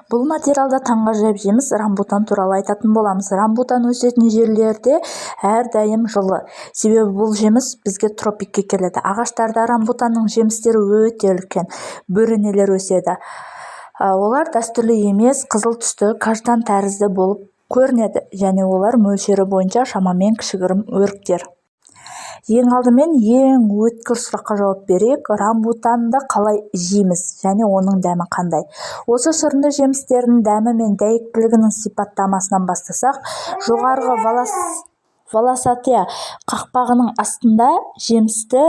Бұл материалда таңғажайып жеміс рамбутан туралы айтатын боламыз. Рамбутан өсетін жерлерде әрдайым жылы. Себебі бұл жеміс бізге тропикке келеді. Ағаштарда рамбутанның жемістері өте үлкен, бөренелер өседі. Олар дәстүрлі емес, қызыл түсті, каштан тәрізді болып көрінеді, және олар мөлшері бойынша шамамен кішігірім өріктер. Ең алдымен ең өткір сұраққа жауап берейік. Рамбутанды қалай жейміз және оның дәмі қандай? Осы шырынды жемістердің дәмі мен дәйектілігінің сипаттамасынан бастасақ, жоғарғы волосатия қақпағының астында жемісті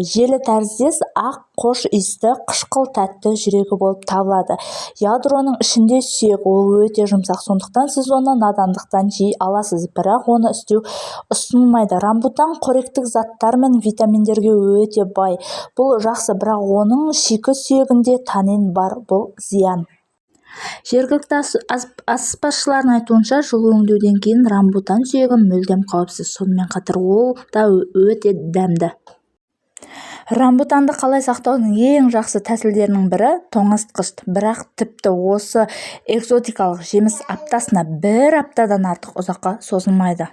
желі тәріздес ақ қош иісті қышқыл тәтті жүрегі болып табылады. Ядроның ішінде сүйек, ол өте жұмсақ, сондықтан сіз оны надандықтан жей аласыз, бірақ оны істеу ұсынылмайды. Рамбутан қоректік заттар мен витаминдерге өте бай. Бұл жақсы, бірақ оның шикі сүйегінде танин бар, бұл зиян. Жергілікті аспазшылардың айтуынша, жыл өңдеуден кейін рамбутан сүйегі мүлдем қауіпсіз, сонымен қатар ол да өте дәмді. Рамбутанды қалай сақтаудың ең жақсы тәсілдерінің бірі тоңазытқыш, бірақ тіпті осы экзотикалық жеміс аптасына 1 аптадан артық ұзаққа созылмайды.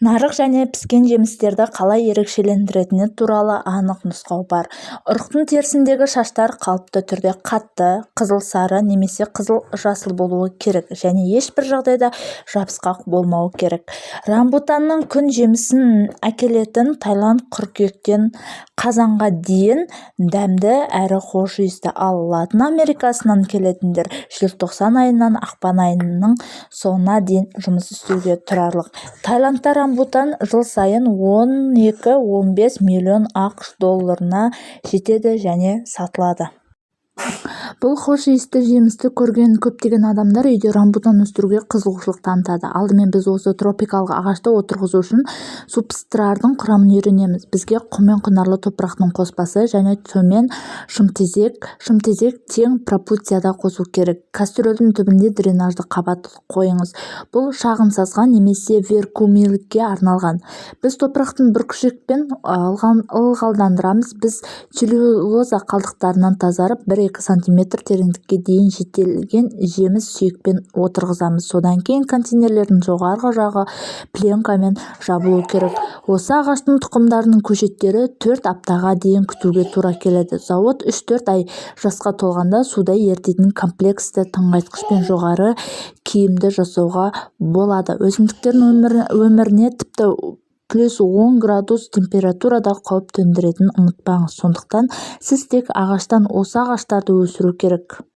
Нарық және піскен жемістерді қалай ерекшелендіретіні туралы анық нұсқау бар. Ұрықтың терісіндегі шаштар қалыпты түрде қатты, қызыл сары немесе қызыл жасыл болуы керек, және ешбір жағдайда жабысқақ болмауы керек. Рамбутанның күн жемісін әкелетін Таиланд қыркүйектен қазанға дейін дәмді әрі хош иісті, ал Латын Америкасынан келетіндер желтоқсан айынан ақпан айының соңына дейін жұмыс істеуге тұрарлық. Таиландта рамбутан жыл сайын 12-15 миллион ақш долларына жетеді және сатылады. Бұл хош иісті жемісті көрген көптеген адамдар үйде рамбутан өсіруге қызығушылық танытады. Алдымен біз осы тропикалық ағашты отырғызу үшін субстраттың құрамын үйренеміз. Бізге құм мен құнарлы топырақтың қоспасы және төмен шымтезек тең пропорцияда қосу керек. Кастрөлдің түбінде дренажды қабат қойыңыз. Бұл шағын сазға немесе вермикулитке арналған. Біз топырақтың бүркішекпен ылғалдандырамыз. Біз целлюлоза қалдықтарынан тазарып 1-2 см тереңдікке дейін жетілген жеміс сүйекпен отырғызамыз. Содан кейін контейнерлердің жоғарғы жағы пленкамен жабылу керек. Осы ағаштың тұқымдарының көшеттері 4 аптаға дейін күтуге тура келеді. Зауыт 3-4 ай жасқа толғанда суда ерітетін комплексті тыңайтқышпен жоғары киімді жасауға болады. Өсімдіктердің өміріне тіпті +10 градус температурада қауіп төндіретінін ұмытпаңыз. Сондықтан сіз тек ағаштан осы ағаштарды өсіру керек.